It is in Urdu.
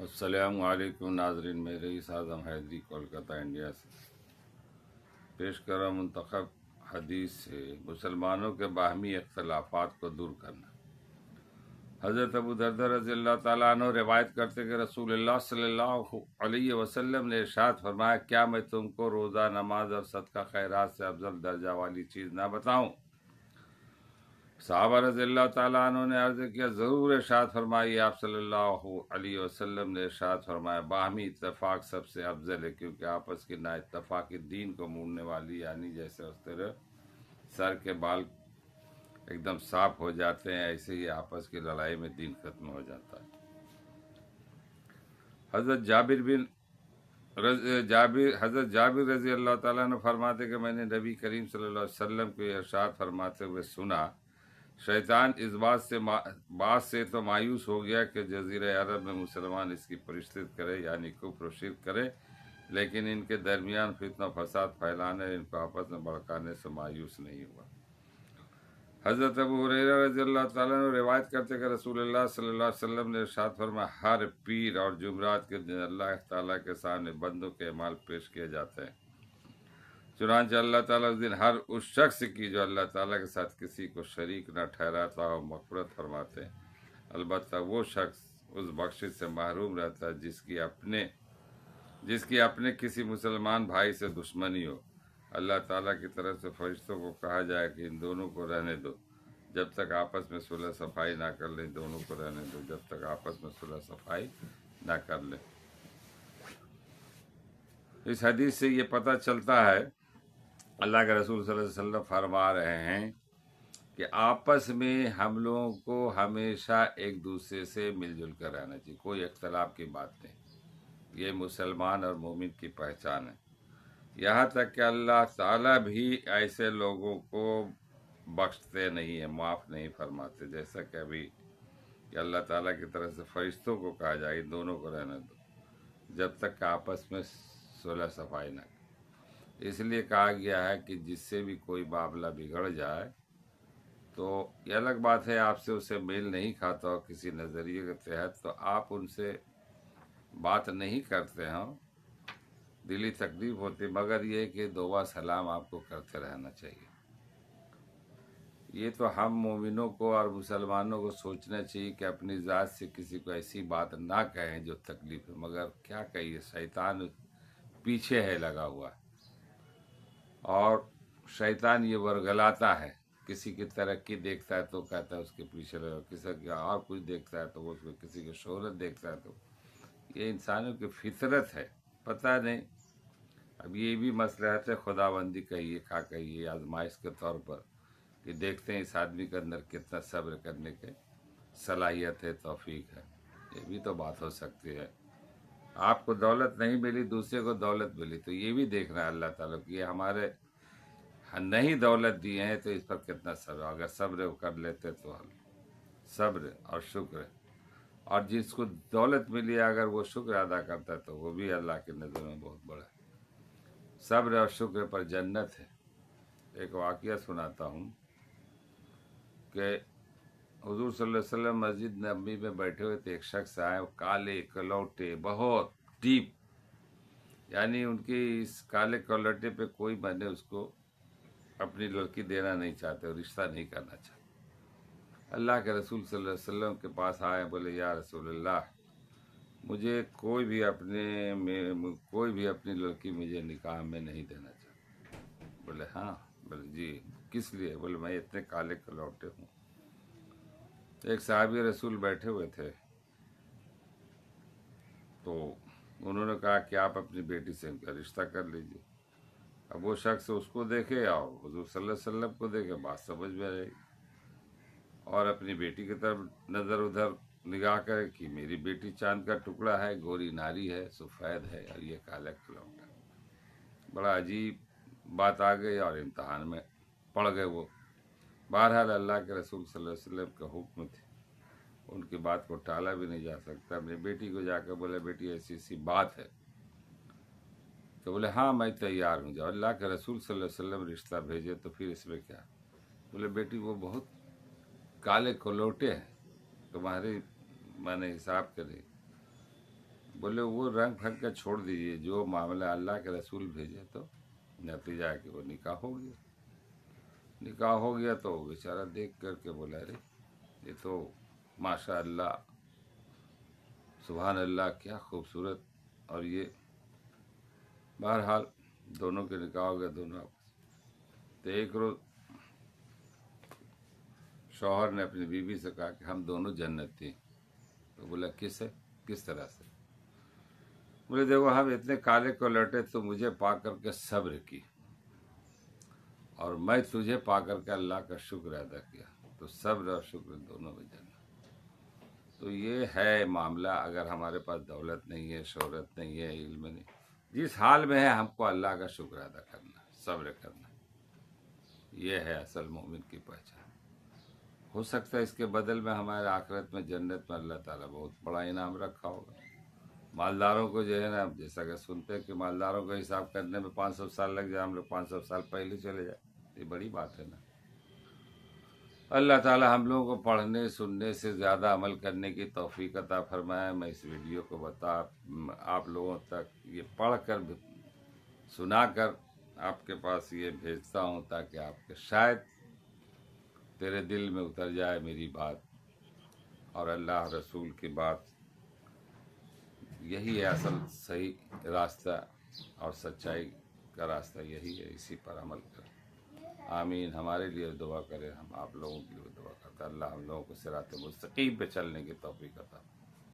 السلام علیکم ناظرین، میں رئیس اعظم حیدری کولکتہ انڈیا سے پیش کر رہا منتخب حدیث سے مسلمانوں کے باہمی اختلافات کو دور کرنا۔ حضرت ابو دردہ رضی اللہ تعالیٰ عنہ روایت کرتے کہ رسول اللہ صلی اللہ علیہ وسلم نے ارشاد فرمایا، کیا میں تم کو روزہ، نماز اور صدقہ خیرات سے افضل درجہ والی چیز نہ بتاؤں؟ صحابہ رضی اللہ تعالیٰ عنہ نے عرض کیا، ضرور ارشاد فرمائیے۔ آپ صلی اللہ علیہ وسلم نے ارشاد فرمایا، باہمی اتفاق سب سے افضل ہے، کیونکہ آپس کی نا اتفاقی دین کو موڑنے والی، یعنی جیسے اس طرح سر کے بال ایک دم صاف ہو جاتے ہیں، ایسے ہی آپس کی لڑائی میں دین ختم ہو جاتا ہے۔ حضرت جابر رضی اللہ تعالیٰ نے فرماتے کہ میں نے نبی کریم صلی اللہ علیہ وسلم کو یہ ارشاد فرماتے ہوئے سنا، شیطان اس بات سے تو مایوس ہو گیا کہ جزیرہ عرب میں مسلمان اس کی پرستش کرے، یعنی کفر و شرک کرے، لیکن ان کے درمیان فتنہ و فساد پھیلانے، ان کو آپس میں بھڑکانے سے مایوس نہیں ہوا۔ حضرت ابو ہریرہ رضی اللہ تعالیٰ نے روایت کرتے کہ رسول اللہ صلی اللہ علیہ وسلم نے ارشاد فرمایا، ہر پیر اور جمعرات کے دن اللہ تعالیٰ کے سامنے بندوں کے اعمال پیش کیے جاتے ہیں، چنانچہ اللہ تعالیٰ اس دن ہر اس شخص کی جو اللہ تعالیٰ کے ساتھ کسی کو شریک نہ ٹھہراتا ہو مغفرت فرماتے ہیں، البتہ وہ شخص اس بخشش سے محروم رہتا ہے جس کی اپنے کسی مسلمان بھائی سے دشمنی ہو۔ اللہ تعالیٰ کی طرف سے فرشتوں کو کہا جائے کہ ان دونوں کو رہنے دو جب تک آپس میں صلح صفائی نہ کر لیں، دونوں کو رہنے دو جب تک آپس میں صلح صفائی نہ کر لیں۔ اس حدیث سے یہ پتہ چلتا ہے، اللہ کے رسول صلی اللہ علیہ وسلم فرما رہے ہیں کہ آپس میں ہم لوگوں کو ہمیشہ ایک دوسرے سے مل جل کر رہنا چاہیے، کوئی اختلاف کی بات نہیں۔ یہ مسلمان اور مومن کی پہچان ہے۔ یہاں تک کہ اللہ تعالیٰ بھی ایسے لوگوں کو بخشتے نہیں ہیں، معاف نہیں فرماتے، جیسا کہ ابھی کہ اللہ تعالیٰ کی طرف سے فرشتوں کو کہا جائے دونوں کو رہنے دو جب تک کہ آپس میں صلح صفائی نہ کرے۔ اس لیے کہا گیا ہے کہ جس سے بھی کوئی معاملہ بگڑ جائے تو یہ الگ بات ہے، آپ سے اسے میل نہیں کھاتا ہو کسی نظریے کے تحت، تو آپ ان سے بات نہیں کرتے ہوں، دلی تکلیف ہوتی، مگر یہ کہ دعا سلام آپ کو کرتے رہنا چاہیے۔ یہ تو ہم مومنوں کو اور مسلمانوں کو سوچنا چاہیے کہ اپنی ذات سے کسی کو ایسی بات نہ کہیں جو تکلیف ہے، مگر کیا کہیے، شیطان پیچھے ہے لگا ہوا، اور شیطان یہ ورگلاتا ہے، کسی کی ترقی دیکھتا ہے تو کہتا ہے اس کے پیچھے لگا، کسی کی اور کچھ دیکھتا ہے تو وہ اس کو، کسی کی شہرت دیکھتا ہے تو، یہ انسانوں کی فطرت ہے، پتہ نہیں۔ اب یہ بھی مصلحت ہے خداوندی کہیے، کیا کہیے، آزمائش کے طور پر، کہ دیکھتے ہیں اس آدمی کے اندر کتنا صبر کرنے کے صلاحیت ہے، توفیق ہے، یہ بھی تو بات ہو سکتی ہے۔ آپ کو دولت نہیں ملی، دوسرے کو دولت ملی، تو یہ بھی دیکھنا ہے اللہ تعالیٰ کہ یہ ہمارے نہیں دولت دیے ہیں تو اس پر کتنا صبر، اگر صبر کر لیتے تو صبر اور شکر، اور جس کو دولت ملی اگر وہ شکر ادا کرتا ہے تو وہ بھی اللہ کی نظر میں بہت بڑا ہے۔ صبر اور شکر پر جنت ہے۔ ایک واقعہ سناتا ہوں کہ حضور صلی اللہ علیہ وسلم مسجد نبوی میں بیٹھے ہوئے تھے، ایک شخص آئے، وہ کالے کلوٹے، بہت ڈیپ، یعنی ان کی اس کالے کلوٹے پہ کوئی بندے اس کو اپنی لڑکی دینا نہیں چاہتے اور رشتہ نہیں کرنا چاہتے۔ اللہ کے رسول صلی اللہ علیہ وسلم کے پاس آئے، بولے یا رسول اللہ، مجھے کوئی بھی اپنی لڑکی مجھے نکاح میں نہیں دینا چاہتا۔ بولے ہاں، بولے جی کس لیے؟ بولے میں اتنے کالے کلوٹے ہوں۔ ایک صحابی رسول بیٹھے ہوئے تھے، تو انہوں نے کہا کہ آپ اپنی بیٹی سے ان کا رشتہ کر لیجیے۔ اب وہ شخص اس کو دیکھے اور حضور صلی اللہ علیہ وسلم کو دیکھے، بات سمجھ میں آئی، اور اپنی بیٹی کی طرف نظر ادھر نگاہ کرے کہ میری بیٹی چاند کا ٹکڑا ہے، گوری ناری ہے، سفید ہے، اور یہ کالا کلوٹا۔ بڑا عجیب بات آ گئی اور امتحان میں پڑ گئے وہ۔ بہرحال اللہ کے رسول صلی اللہ علیہ وسلم کا حکم تھے، ان کی بات کو ٹالا بھی نہیں جا سکتا۔ اپنی بیٹی کو جا کے بولے بیٹی ایسی ایسی بات ہے، تو بولے ہاں میں تیار ہوں، جب اللہ کے رسول صلی اللہ علیہ وسلم رشتہ بھیجے تو پھر اس میں کیا؟ بولے بیٹی وہ بہت کالے کلوٹے ہیں، تمہاری میں نے حساب کرے، بولے وہ رنگ پھنگ کا چھوڑ دیجیے، جو معاملہ اللہ کے رسول بھیجے تو نتیجہ ہے کہ وہ نکاح ہو گیا۔ نکاح ہو گیا تو وہ بیچارہ دیکھ کر کے بولا ارے یہ تو ماشاء اللہ سبحان اللہ کیا خوبصورت، اور یہ بہرحال دونوں کے نکاح ہو گیا دونوں آپس۔ تو ایک روز شوہر نے اپنی بیوی سے کہا کہ ہم دونوں جنتی ہیں۔ تو بولا کس طرح سے؟ بولے دیکھو ہم اتنے کالے کو لٹے تو مجھے پا کر کے صبر کی، اور میں تجھے پا کر کے اللہ کا شکر ادا کیا، تو صبر اور شکر دونوں میں جنت۔ تو یہ ہے معاملہ۔ اگر ہمارے پاس دولت نہیں ہے، شہرت نہیں ہے، علم نہیں، جس حال میں ہے ہم کو اللہ کا شکر ادا کرنا، صبر کرنا، یہ ہے اصل مومن کی پہچان۔ ہو سکتا ہے اس کے بدل میں ہمارے آخرت میں جنت میں اللہ تعالیٰ بہت بڑا انعام رکھا ہوگا۔ مالداروں کو جو ہے نا، جیسا کہ سنتے ہیں کہ مالداروں کا حساب کرنے میں 500 سال لگ جائے، ہم لوگ 500 سال پہلے چلے جائیں، یہ بڑی بات ہے نا۔ اللہ تعالی ہم لوگوں کو پڑھنے سننے سے زیادہ عمل کرنے کی توفیق عطا فرمائے۔ میں اس ویڈیو کو آپ لوگوں تک یہ پڑھ کر سنا کر آپ کے پاس یہ بھیجتا ہوں، تاکہ آپ کے شاید تیرے دل میں اتر جائے میری بات، اور اللہ رسول کی بات یہی ہے اصل صحیح راستہ، اور سچائی کا راستہ یہی ہے، اسی پر عمل کریں۔ آمین۔ ہمارے لیے دعا کریں، ہم آپ لوگوں کے لیے دعا کرتے ہیں۔ اللہ ہم لوگوں کو صراط مستقیم پہ چلنے کی توفیق عطا فرمائے۔